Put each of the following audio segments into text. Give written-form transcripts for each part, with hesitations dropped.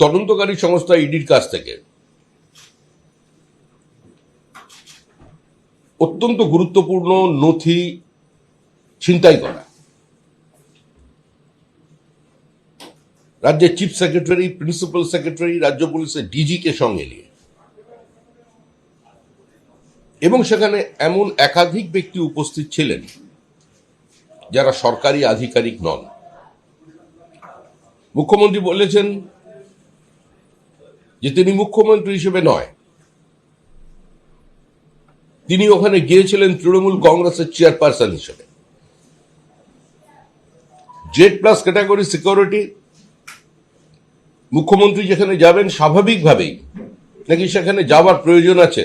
তদন্তকারী সংস্থা ইডির কাছ থেকে অত্যন্ত গুরুত্বপূর্ণ নথি ছিনতাই করা, রাজ্যের চিফ সেক্রেটারি, প্রিন্সিপাল সেক্রেটারি, রাজ্য পুলিশের ডিজিকে সঙ্গে নিয়ে, এবং সেখানে এমন একাধিক ব্যক্তি উপস্থিত ছিলেন যারা সরকারি আধিকারিক নন। মুখ্যমন্ত্রী বলেছেন যে তিনি মুখ্যমন্ত্রী হিসেবে নয়, তিনি ওখানে গিয়েছিলেন তৃণমূল কংগ্রেসের চেয়ারপারসন হিসেবে। জেড প্লাস ক্যাটাগরি সিকিউরিটি, মুখ্যমন্ত্রী যেখানে যাবেন স্বাভাবিকভাবেই নাকি সেখানে যাওয়ার প্রয়োজন আছে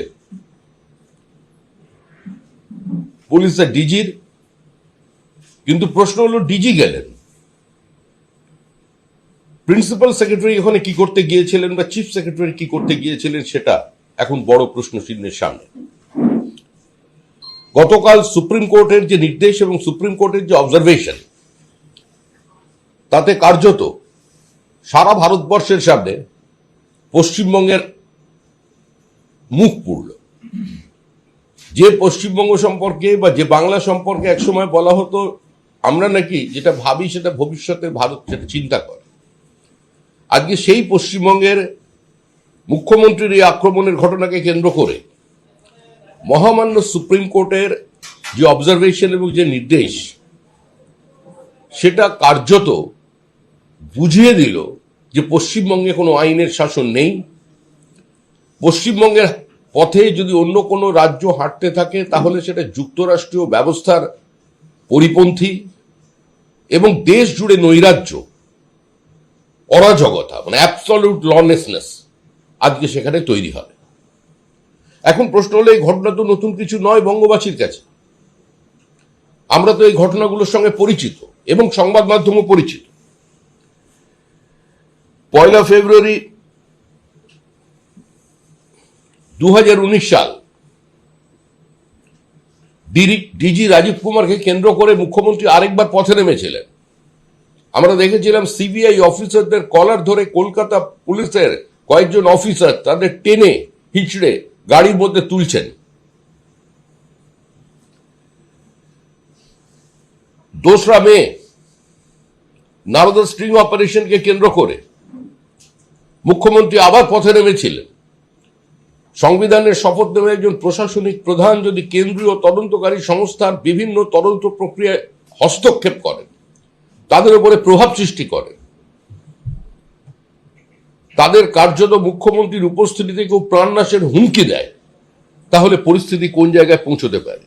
পুলিশের ডিজির। কিন্তু প্রশ্ন হলো, ডিজি গেলেন, প্রিন্সিপাল সেক্রেটারি ওখানে কি করতে গিয়েছিলেন বা চিফ সেক্রেটারি কি করতে গিয়েছিলেন, সেটা এখন বড় প্রশ্ন চিহ্নের সামনে। গতকাল সুপ্রিম কোর্টের যে নির্দেশ এবং সুপ্রিম কোর্টের যে অবজারভেশন, তাতে কার্যত সারা ভারতবর্ষের সামনে পশ্চিমবঙ্গের মুখ পুড়ল। যে পশ্চিমবঙ্গ সম্পর্কে বা যে বাংলা সম্পর্কে একসময় বলা হতো আমরা নাকি যেটা ভাবি সেটা ভবিষ্যতে ভারত সেটা চিন্তা করে, আজকে সেই পশ্চিমবঙ্গের মুখ্যমন্ত্রীর এই আক্রমণের ঘটনাকে কেন্দ্র করে মহামান্য সুপ্রিম কোর্টের যে অবজারভেশন এবং যে নির্দেশ, সেটা কার্যত বুঝিয়ে দিল যে পশ্চিমবঙ্গে কোনো আইনের শাসন নেই। পশ্চিমবঙ্গের পথে যদি অন্য কোনো রাজ্য হাঁটতে থাকে তাহলে সেটা যুক্তরাষ্ট্রীয় ব্যবস্থার পরিপন্থী, এবং দেশ জুড়ে নৈরাজ্য, অরাজকতা, মানে অ্যাবসলিউট লনেসনেস আজকে সেখানে তৈরি হবে। এখন প্রশ্ন হলো, এই ঘটনা তো নতুন কিছু নয় বঙ্গবাসীর কাছে। আমরা তো এই ঘটনাগুলোর সঙ্গে পরিচিত এবং সংবাদ মাধ্যমও পরিচিত। 1 ফেব্রুয়ারি 2019 সাল ডিজি রাজীব কুমারকে কেন্দ্র করে মুখ্যমন্ত্রী আরেকবার পথে নেমেছিলেন। আমরা দেখেছিলাম সিবিআই অফিসারদের কলার ধরে কলকাতা পুলিশের কয়েকজন অফিসার তাদের টেনে হিঁচড়ে গাড়ির মধ্যে তুলছেন। 2রা মে নারদা স্ট্রিং অপারেশনকে কেন্দ্র করে মুখ্যমন্ত্রী আবার পথে নেমেছিলেন। সংবিধানের শপথ নেওয়া একজন প্রশাসনিক প্রধান যদি কেন্দ্রীয় তদন্তকারী সংস্থার বিভিন্ন তদন্ত প্রক্রিয়ায় হস্তক্ষেপ করেন, তাদের উপরে প্রভাব সৃষ্টি করেন, তাদের কার্যত মুখ্যমন্ত্রীর উপস্থিতিতে কেউ প্রাণনাশের হুমকি দেয়, তাহলে পরিস্থিতি কোন জায়গায় পৌঁছতে পারে।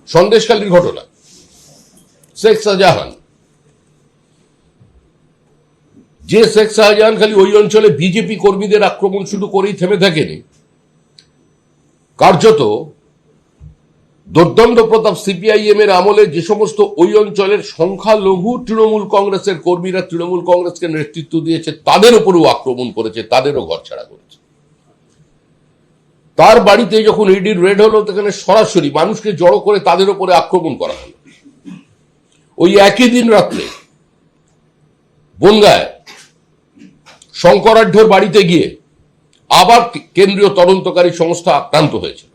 সন্দেশখালীর ঘটনা, শেখ শাহজাহান, যে শেখ শাহজাহান খালি ওই অঞ্চলে বিজেপি কর্মীদের আক্রমণ শুরু করেই থেমে থাকেনি, কার্যত দোর্দণ্ড প্রতাপ সিপিআইএম এর আমলে যে সমস্ত ওই অঞ্চলের সংখ্যালঘু তৃণমূল কংগ্রেসের কর্মীরা তৃণমূল কংগ্রেসকে নেতৃত্ব দিয়েছে, তাদের উপরেও আক্রমণ করেছে, তাদেরও ঘরছাড়া করেছে। তার বাড়িতে যখন ইডির রেড হলো, সেখানে সরাসরি মানুষকে জড়ো করে তাদের উপরে আক্রমণ করা হলো। ওই একই দিন রাত্রে বনগায় শঙ্করাঢ্যর বাড়িতে গিয়ে আবার কেন্দ্রীয় তদন্তকারী সংস্থা আক্রান্ত হয়েছিল।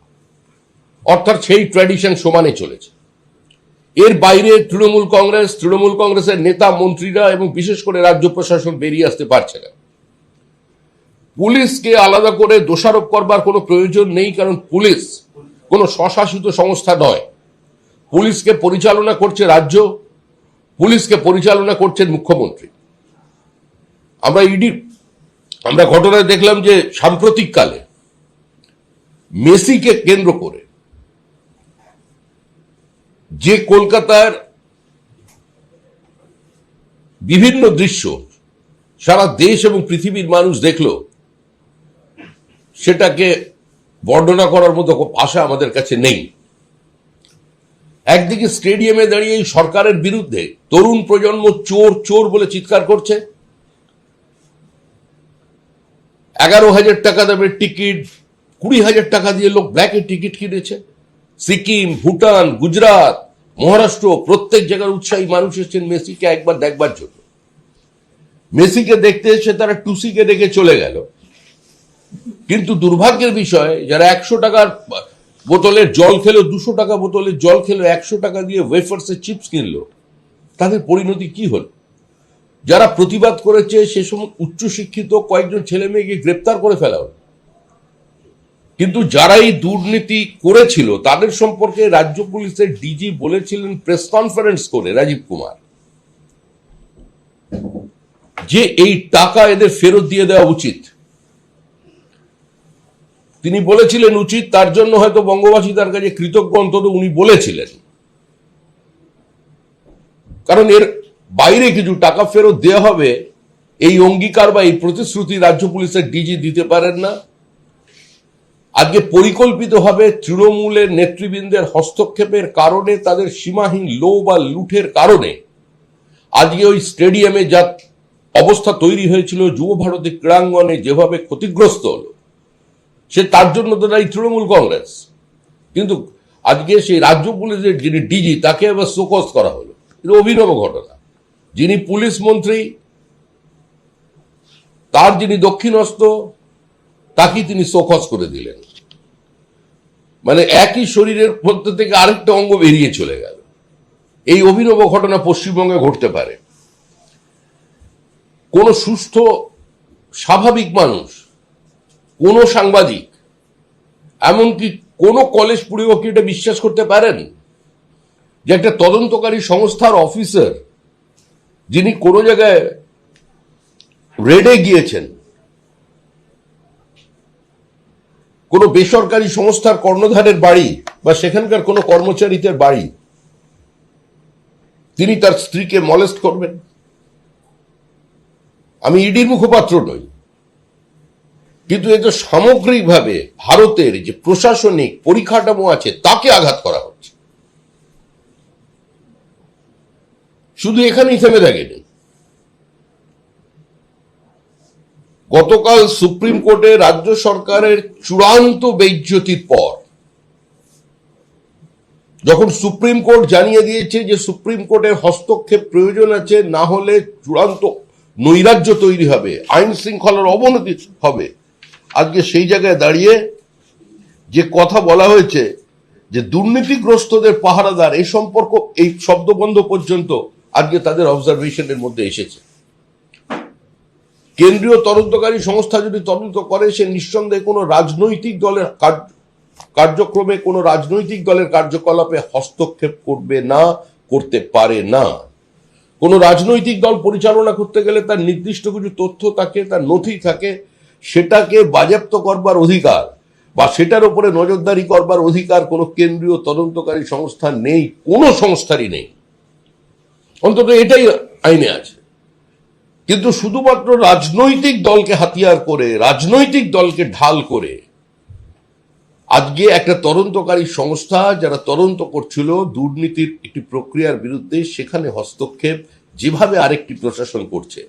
অর্থাৎ সেই ট্র্যাডিশন সমানে চলেছে। এর বাইরে তৃণমূল কংগ্রেসের নেতা মন্ত্রীরা এবং বিশেষ করে রাজ্য প্রশাসন বেরিয়ে আসতে পারছে না। পুলিশকে আলাদা করে দোষারোপ করবার কোনো প্রয়োজন নেই, কারণ পুলিশ কোনো স্বশাসিত সংস্থা নয়। পুলিশকে পরিচালনা করছে রাজ্য, পুলিশকে পরিচালনা করছেন মুখ্যমন্ত্রী। আমরা ঘটনায় দেখলাম যে সাম্প্রতিককালে মেসিকে কেন্দ্র করে যে কলকাতার বিভিন্ন দৃশ্য সারা দেশ এবং পৃথিবীর মানুষ দেখল, সেটাকে বর্ণনা করার মতো ভাষা আমাদের কাছে নেই। একদিকে স্টেডিয়ামে দাঁড়িয়ে এই সরকারের বিরুদ্ধে তরুণ প্রজন্ম চোর চোর বলে চিৎকার করছে। 11,000 টাকা দামের টিকিট, 20,000 টাকা দিয়ে লোক ব্ল্যাকে টিকিট কিনেছে। সিকিম, ভুটান, গুজরাট, মহারাষ্ট্র প্রত্যেক জায়গার উৎসাহী মানুষ এসেছেন মেসিকে একবার দেখবার জন্য। মেসিকে দেখতে এসে তারা টুসিকে ডেকে চলে গেল। কিন্তু দুর্ভাগ্যের বিষয়, যারা 100 টাকার বোতলের জল খেলো, 200 টাকা বোতলের জল খেলো, 100 টাকা দিয়ে ওয়েফার্সের চিপস কিনলো, তাদের পরিণতি কি হলো? যারা প্রতিবাদ করেছে সে সময় উচ্চশিক্ষিত কয়েকজন ছেলে মেয়েকে গ্রেপ্তার করে ফেলা হলো। কিন্তু যারা এই দুর্নীতি করেছিল তাদের সম্পর্কে রাজ্য পুলিশের ডিজি বলেছিলেন প্রেস কনফারেন্স করে, রাজীব কুমার, যে এই টাকা এদের ফেরত দিয়ে দেওয়া উচিত। তিনি বলেছিলেন উচিত, তার জন্য হয়তো বঙ্গবাসী তার কাছে কৃতজ্ঞ, অন্তত উনি বলেছিলেন। কারণ এর বাইরে কিছু টাকা ফেরত দেওয়া হবে এই অঙ্গীকার বা এই প্রতিশ্রুতি রাজ্য পুলিশের ডিজি দিতে পারেন না। আজকে পরিকল্পিতভাবে তৃণমূলের নেতৃবৃন্দের হস্তক্ষেপের কারণে, তাদের সীমাহীন লোভ বা লুঠের কারণে আজকে ওই স্টেডিয়ামে যা অবস্থা তৈরি হয়েছিল, যুব ভারতী ক্রীড়াঙ্গনে যেভাবে ক্ষতিগ্রস্ত হলো, সে তার জন্য তো এই তৃণমূল কংগ্রেস। কিন্তু আজকে সেই রাজ্য পুলিশের যিনি ডিজি তাকে আবার শোকজ করা হলো। এটা অভিনব ঘটনা। যিনি পুলিশ মন্ত্রী, তার যিনি দক্ষিণস্থ, তাকে তিনি শোকজ করে দিলেন। মানে একই শরীরের মধ্যে থেকে আরেকটা অঙ্গ বেরিয়ে চলে গেল। এই অভিনব ঘটনা পশ্চিমবঙ্গে ঘটতে পারে। কোন সুস্থ স্বাভাবিক মানুষ, কোন সাংবাদিক, এমনকি কোন কলেজ পড়ুয়া কি এটা বিশ্বাস করতে পারেন যে একটা তদন্তকারী সংস্থার অফিসার, যিনি কোনো জায়গায় রেডে গিয়েছেন, কোন বেসরকারি সংস্থার কর্ণধারের বাড়ি বা সেখানকার কোন কর্মচারীদের বাড়ি, তিনি তার স্ত্রীকে মলেস্ট করবেন? আমি ইডির মুখপাত্র নই, কিন্তু এ তো সামগ্রিকভাবে ভারতের যে প্রশাসনিক পরিকাঠামো আছে তাকে আঘাত করা হচ্ছে। শুধু এখানেই থেমে থাকেনি। গতকাল সুপ্রিম কোর্টে রাজ্য সরকারের চূড়ান্ত বেইজ্জতির পর, যখন সুপ্রিম কোর্ট জানিয়ে দিয়েছে যে সুপ্রিম কোর্টের হস্তক্ষেপ প্রয়োজন আছে, না হলে চূড়ান্ত নৈরাজ্য তৈরি হবে, আইন শৃঙ্খলার অবনতি হবে, আজকে সেই জায়গায় দাঁড়িয়ে যে কথা বলা হয়েছে যে দুর্নীতিগ্রস্তদের পাহারাদার, এই সম্পর্ক, এই শব্দবন্ধ পর্যন্ত আজকে তাদের অবজারভেশনের মধ্যে এসেছে। কেন্দ্রীয় তদন্তকারী সংস্থা যদি তদন্ত করে, সে নিঃসন্দেহে কোনো রাজনৈতিক দলের কার্যক্রমে, কোনো রাজনৈতিক দলের কার্যকলাপে হস্তক্ষেপ করবে না, করতে পারে না। কোনো রাজনৈতিক দল পরিচালনা করতে গেলে তার নির্দিষ্ট কিছু তথ্য থাকে, তার নথি থাকে, সেটাকে বাজেয়াপ্ত করবার অধিকার বা সেটার উপরে নজরদারি করবার অধিকার কোনো কেন্দ্রীয় তদন্তকারী সংস্থা নেই, কোনো সংস্থারই নেই। অন্তত এটাই আইনে আছে। কিন্তু শুধুমাত্র রাজনৈতিক দলকে হাতিয়ার করে, রাজনৈতিক দলকে ঢাল করে আজকে একটা তদন্তকারী সংস্থা যারা তদন্ত করছিল দুর্নীতির একটি প্রক্রিয়ার বিরুদ্ধে, সেখানে হস্তক্ষেপ যেভাবে আরেকটি প্রশাসন করছে,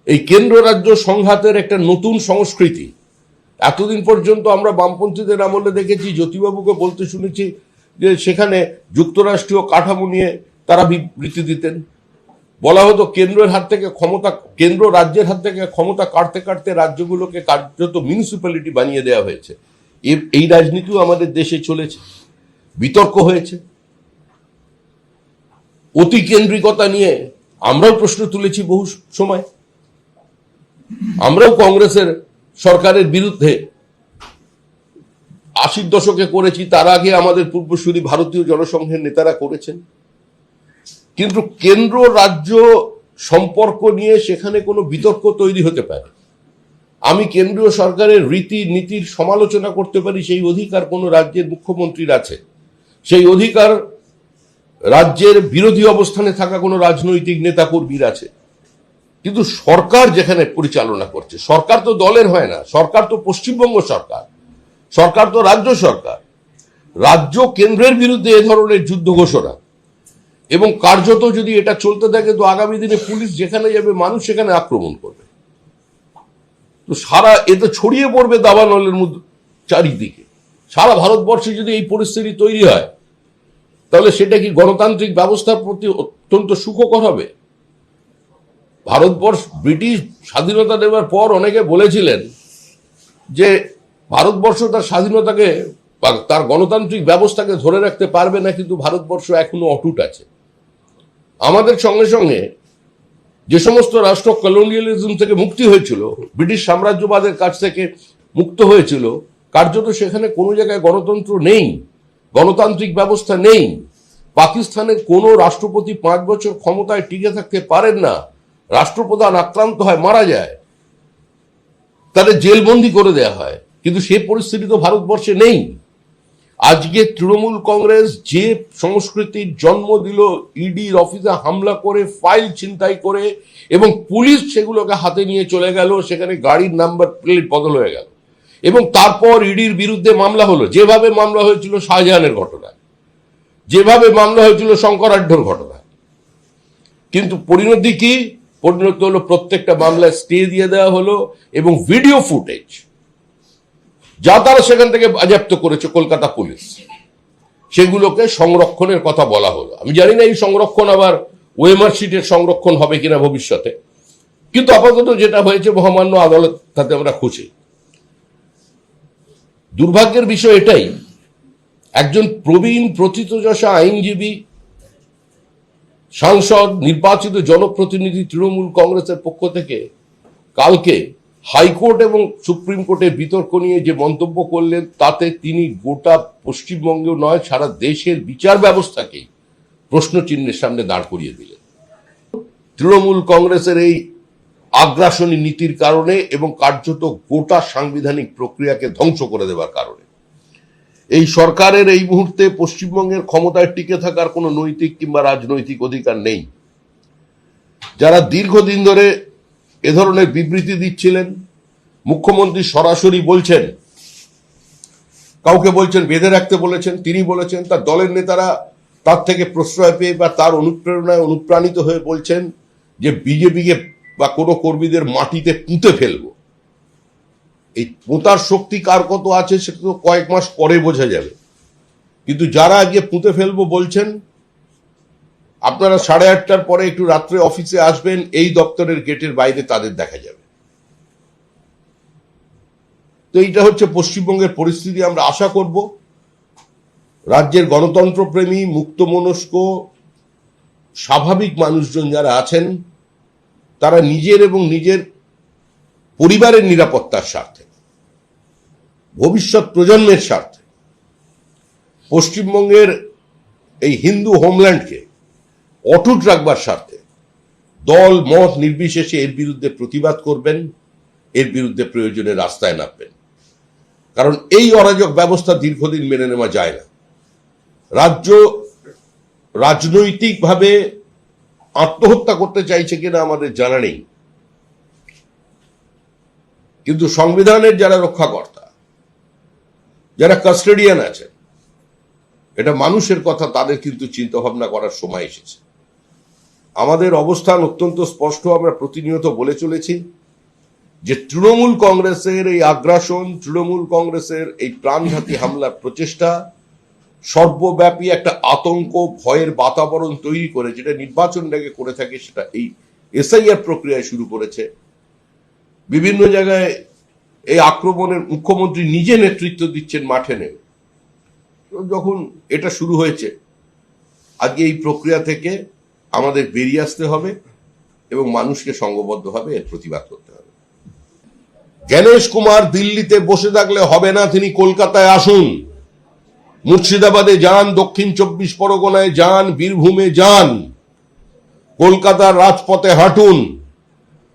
এই কেন্দ্র রাজ্য সংঘাতের একটা নতুন সংস্কৃতি। এতদিন পর্যন্ত আমরা বামপন্থীদের আমলে দেখেছি, জ্যোতিবাবুকে বলতে শুনেছি যে সেখানে যুক্তরাষ্ট্রীয় কাঠামো নিয়ে তারা বিবৃতি দিতেন। বলা হতো কেন্দ্রের হাত থেকে ক্ষমতা, কেন্দ্র রাজ্যের হাত থেকে ক্ষমতা কাটতে কাটতে রাজ্যগুলোকে কার্যত মিউনিসিপ্যালিটি বানিয়ে দেওয়া হয়েছে। এই রাজনীতিও আমাদের দেশে চলেছে, বিতর্ক হয়েছে। অতি কেন্দ্রিকতা নিয়ে আমরাও প্রশ্ন তুলেছি বহু সময়। আমরাও কংগ্রেসের সরকারের বিরুদ্ধে 80-র দশকে করেছি, তার আগে আমাদের পূর্বসূরি ভারতীয় জনসংঘের নেতারা করেছেন। কিন্তু কেন্দ্র রাজ্য সম্পর্ক নিয়ে সেখানে কোনো বিতর্ক তৈরি হতে পারে। আমি কেন্দ্রীয় সরকারের রীতি নীতির সমালোচনা করতে পারি, সেই অধিকার কোনো রাজ্যের মুখ্যমন্ত্রীর আছে। সেই অধিকার রাজ্যের বিরোধী অবস্থানে থাকা কোনো রাজনৈতিক নেতা কর্মীর আছে। কিন্তু সরকার যেখানে পরিচালনা করছে, সরকার তো দলের হয় না, সরকার তো পশ্চিমবঙ্গ সরকার, সরকার তো রাজ্য সরকার। রাজ্য কেন্দ্রের বিরুদ্ধে এ ধরনের যুদ্ধ ঘোষণা এবং কার্যত যদি এটা চলতে থাকে, তো আগামী দিনে পুলিশ যেখানে যাবে মানুষ সেখানে আক্রমণ করবে। তো এ তো ছড়িয়ে পড়বে দাবানলের মধ্যে চারিদিকে। সারা ভারতবর্ষে যদি এই পরিস্থিতি তৈরি হয়, তাহলে সেটা কি গণতান্ত্রিক ব্যবস্থার প্রতি অত্যন্ত সুখকর হবে? ভারতবর্ষ ব্রিটিশ স্বাধীনতা দেওয়ার পর অনেকে বলেছিলেন যে ভারতবর্ষ তার স্বাধীনতাকে বা তার গণতান্ত্রিক ব্যবস্থাকে ধরে রাখতে পারবে না, কিন্তু ভারতবর্ষ এখনো অটুট আছে। আমাদের সঙ্গে সঙ্গে যে সমস্ত রাষ্ট্র কলোনিয়ালিজম থেকে মুক্তি হয়েছিল, ব্রিটিশ সাম্রাজ্যবাদের কাছ থেকে মুক্ত হয়েছিল, কার্যত সেখানে কোনো জায়গায় গণতন্ত্র নেই, গণতান্ত্রিক ব্যবস্থা নেই। পাকিস্তানের কোনো রাষ্ট্রপতি 5 বছর ক্ষমতায় টিকে থাকতে পারেন না, রাষ্ট্রপ্রধান আক্রান্ত হয়, মারা যায়, তাদের জেলবন্দি করে দেয়া হয়। কিন্তু সে পরিস্থিতি তো ভারতবর্ষে নেই। আজকে তৃণমূল কংগ্রেস যে সংস্কৃতির জন্ম দিল, ইডির অফিসে হামলা করে, ফাইল ছিনতাই করে, এবং পুলিশ সেগুলোকে হাতে নিয়ে চলে গেল, সেখানে গাড়ির নাম্বার প্লেট বদল হয়ে গেল, এবং তারপর ইডির বিরুদ্ধে মামলা হলো, যেভাবে মামলা হয়েছিল শাহজাহানের ঘটনা, যেভাবে মামলা হয়েছিল শঙ্করাঢ্যর ঘটনা। কিন্তু পরিণতি কি? পরিণতি হলো প্রত্যেকটা মামলায় স্টে দিয়ে দেওয়া হলো, এবং ভিডিও ফুটেজ যা তারা সেখান থেকে বাজেয়াপ্ত করেছে কলকাতা পুলিশ, সেগুলোকে সংরক্ষণের কথা বলা হলো। আমি জানি না এই সংরক্ষণ আবার ওএমআর শিটের সংরক্ষণ হবে কিনা ভবিষ্যতে, কিন্তু আপাতত যেটা হয়েছে মহামান্য আদালত, তাতে আমরা খুশি। দুর্ভাগ্যের বিষয় এটাই, একজন প্রবীণ প্রথিতযশা আইনজীবী, সাংসদ, নির্বাচিত জনপ্রতিনিধি তৃণমূল কংগ্রেসের পক্ষ থেকে কালকে হাইকোর্ট এবং সুপ্রিম কোর্টের বিতর্ক নিয়ে যে মন্তব্য করলেন, তাতে তিনি গোটা পশ্চিমবঙ্গ নয়, সারা দেশের বিচার ব্যবস্থাকেই প্রশ্নচিহ্নের সামনে দাঁড় করিয়ে দিলেন। তৃণমূল কংগ্রেসের এই আগ্রাসনী নীতির কারণে এবং কার্যত গোটা সাংবিধানিক প্রক্রিয়াকে ধ্বংস করে দেওয়ার কারণে এই সরকারের এই মুহূর্তে পশ্চিমবঙ্গের ক্ষমতায় টিকে থাকার কোনো নৈতিক কিংবা রাজনৈতিক অধিকার নেই। যারা দীর্ঘদিন ধরে এ ধরনের বিবৃতি দিচ্ছিলেন, মুখ্যমন্ত্রী সরাসরি বলছেন, কাউকে বলছেন বেঁধে রাখতে বলেছেন, তিনি বলেছেন, তার দলের নেতারা তার থেকে প্রশ্রয় পেয়ে বা তার অনুপ্রেরণায় অনুপ্রাণিত হয়ে বলছেন যে বিজেপিকে বা কোনো কর্মীদের মাটিতে পুঁতে ফেলবো। এই পোঁতার শক্তি কার কত আছে সেটা তো কয়েক মাস পরে বোঝা যাবে, কিন্তু যারা আগে পুঁতে ফেলবো বলছেন, আপনারা 8:30টার পরে একটু রাত্রে অফিসে আসবেন, এই দপ্তরের গেটের বাইরে তাদের দেখা যাবে। তো এইটা হচ্ছে পশ্চিমবঙ্গের পরিস্থিতি। আমরা আশা করব রাজ্যের গণতন্ত্রপ্রেমী, মুক্তমনস্ক, স্বাভাবিক মানুষজন যারা আছেন, তারা নিজের এবং নিজের পরিবারের নিরাপত্তার স্বার্থে, ভবিষ্যৎ প্রজন্মের স্বার্থে, পশ্চিমবঙ্গের এই হিন্দু হোমল্যান্ডকে অটুট রাখবার স্বার্থে দল মত নির্বিশেষে এর বিরুদ্ধে প্রতিবাদ করবেন, এর বিরুদ্ধে প্রয়োজনে রাস্তায় নামবেন। কারণ এই অরাজক ব্যবস্থা দীর্ঘদিন মেনে নেওয়া যায় না। রাজ্য রাজনৈতিকভাবে আত্মহত্যা করতে চাইছে কিনা আমাদের জানা নেই, কিন্তু সংবিধানের যারা রক্ষাকর্তা, যারা কাস্টোডিয়ান আছেন, এটা মানুষের কথা, তাদের কিন্তু চিন্তা ভাবনা করার সময় এসেছে। আমাদের অবস্থান অত্যন্ত স্পষ্ট, আমরা প্রতিনিয়ত বলে চলেছি যে তৃণমূল কংগ্রেসের এই আগ্রাসন, তৃণমূল কংগ্রেসের এই প্রাণঘাতী হামলার প্রচেষ্টা সর্বব্যাপী একটা আতঙ্ক, ভয়ের বাতাবরণ তৈরি করে, যেটা নির্বাচন আগে করে থাকে, সেটা এই এসআইআর প্রক্রিয়ায় শুরু করেছে। বিভিন্ন জায়গায় এই আক্রমণের মুখ্যমন্ত্রী নিজে নেতৃত্ব দিচ্ছেন মাঠে নেমে। যখন এটা শুরু হয়েছে, আজকে এই প্রক্রিয়া থেকে আমাদের বেরিয়ে আসতে হবে এবং মানুষকে সংঘবদ্ধভাবে এর প্রতিবাদ করতে হবে। জ্ঞানেশ কুমার দিল্লিতে বসে থাকলে হবে না, তিনি কলকাতায় আসুন, মুর্শিদাবাদে যান, দক্ষিণ 24 পরগনায় যান, বীরভূমে যান, কলকাতার রাজপথে হাঁটুন,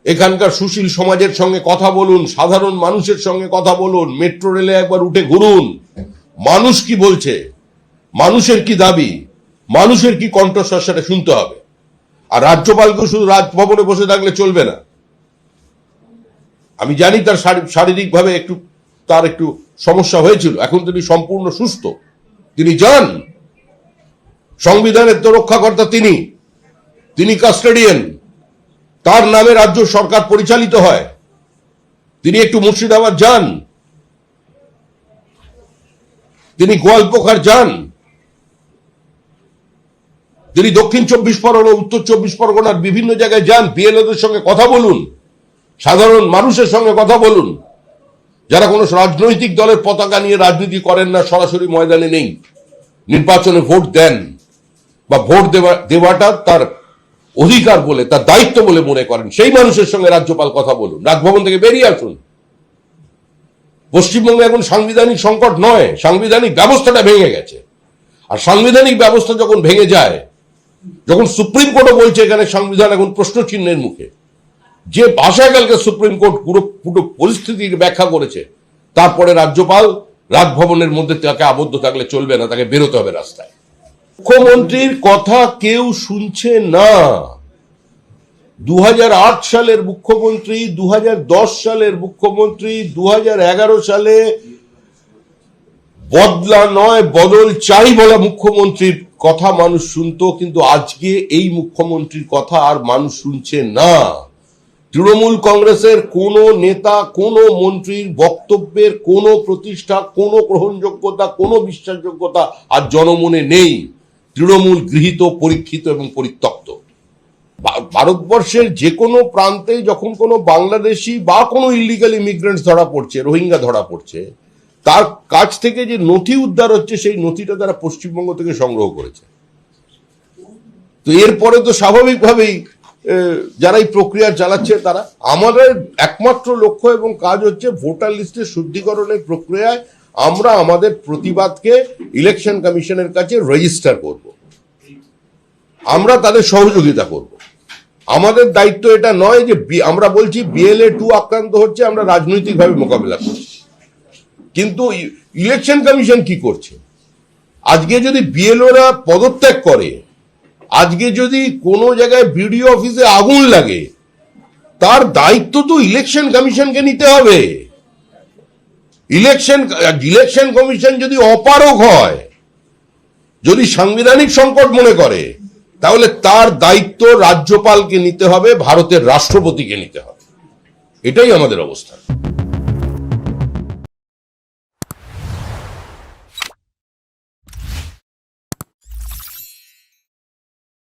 এখানকার সুশীল সমাজের সঙ্গে কথা বলুন, সাধারণ মানুষের সঙ্গে কথা বলুন, মেট্রো রেলে একবার উঠে ঘুরুন। মানুষ কি বলছে, মানুষের কি দাবি, মানুষের কি কণ্ঠস্বর, সেটা শুনতে হবে। আর রাজ্যপালকে শুধু রাজভবনে বসে থাকলে চলবে না। আমি জানি তার শারীরিকভাবে তার একটু সমস্যা হয়েছিল, এখন তিনি সম্পূর্ণ সুস্থ। তিনি যান, সংবিধানের তো রক্ষাকর্তা তিনি কাস্টোডিয়ান, তার নামে রাজ্য সরকার পরিচালিত হয়। তিনি একটু মুর্শিদাবাদ যান, তিনি গোয়ালপোখার যান, তিনি দক্ষিণ 24 পরগনা, উত্তর 24 পরগনার বিভিন্ন জায়গায় যান, বিএলওদের সঙ্গে কথা বলুন, সাধারণ মানুষের সঙ্গে কথা বলুন, যারা কোনো রাজনৈতিক দলের পতাকা নিয়ে রাজনীতি করেন না, সরাসরি ময়দানে নেই, নির্বাচনে ভোট দেন বা ভোট দেওয়াটা তার অধিকার বলে, তার দায়িত্ব বলে মনে করেন, সেই মানুষের সঙ্গে রাজ্যপাল কথা বলুন, রাজভবন থেকে বেরিয়ে আসুন। পশ্চিমবঙ্গে এখন সাংবিধানিক সংকট নয়, সাংবিধানিক ব্যবস্থাটা ভেঙে গেছে। আর সাংবিধানিক ব্যবস্থা যখন ভেঙে যায়, যখন সুপ্রিম কোর্টও বলছে এখানে সংবিধান এখন প্রশ্ন চিহ্নের মুখে, যে ভাষায় কালকে সুপ্রিম কোর্ট পুরো পরিস্থিতির ব্যাখ্যা করেছে, তারপরে রাজ্যপাল রাজভবনের মধ্যে তাকে আবদ্ধ থাকলে চলবে না, তাকে বেরোতে হবে রাস্তায়। মুখ্যমন্ত্রীর কথা কেউ শুনছে না। 2008 সালের মুখ্যমন্ত্রী, 2010 সালের মুখ্যমন্ত্রী, 2011 সালে বদলা নয় বদল চাই বলা মুখ্যমন্ত্রীর কথা মানুষ শুনতো, কিন্তু আজকে এই মুখ্যমন্ত্রীর কথা আর মানুষ শুনছে না। তৃণমূল কংগ্রেসের কোন নেতা, কোন মন্ত্রীর বক্তব্যের কোন প্রতিষ্ঠা, কোন গ্রহণযোগ্যতা, কোন বিশ্বাসযোগ্যতা আর জনমনে নেই। তৃণমূল গৃহীত, পরীক্ষিত এবং পরিত্যক্ত। ভারতবর্ষের যে কোনো প্রান্তে যখন কোনো বাংলাদেশি বা কোনো ইলিগাল ইমিগ্রেন্টস ধরা পড়ছে, রোহিঙ্গা ধরা পড়ছে, তার কাছ থেকে যে নথি উদ্ধার হচ্ছে, সেই নথিটা তারা পশ্চিমবঙ্গ থেকে সংগ্রহ করেছে। তো এরপরে তো স্বাভাবিকভাবেই যারা এই প্রক্রিয়া চালাচ্ছে তারা, আমাদের একমাত্র লক্ষ্য এবং কাজ হচ্ছে ভোটার লিস্টের শুদ্ধিকরণের প্রক্রিয়ায় আমরা আমাদের প্রতিবাদকে ইলেকশন কমিশনের কাছে রেজিস্টার করব, আমরা তাদের সহযোগিতা করব। আমাদের দায়িত্ব এটা নয় যে আমরা বলছি BLA 2 আক্রান্ত হচ্ছে, আমরা রাজনৈতিকভাবে মোকাবিলা করছি। কিন্তু ইলেকশন কমিশন কি করছে? আজকে যদি BLOরা পদত্যাগ করে, আজকে যদি কোনো জায়গায় BDO অফিসে আগুন লাগে, তার দায়িত্ব তো ইলেকশন কমিশনকে নিতে হবে। ইলেকশন কমিশন যদি অপারগ হয়, যদি সাংবিধানিক সংকট মনে করে, তাহলে তার দায়িত্ব রাজ্যপালকে নিতে হবে, ভারতের রাষ্ট্রপতিকে নিতে হবে। এটাই আমাদের অবস্থা।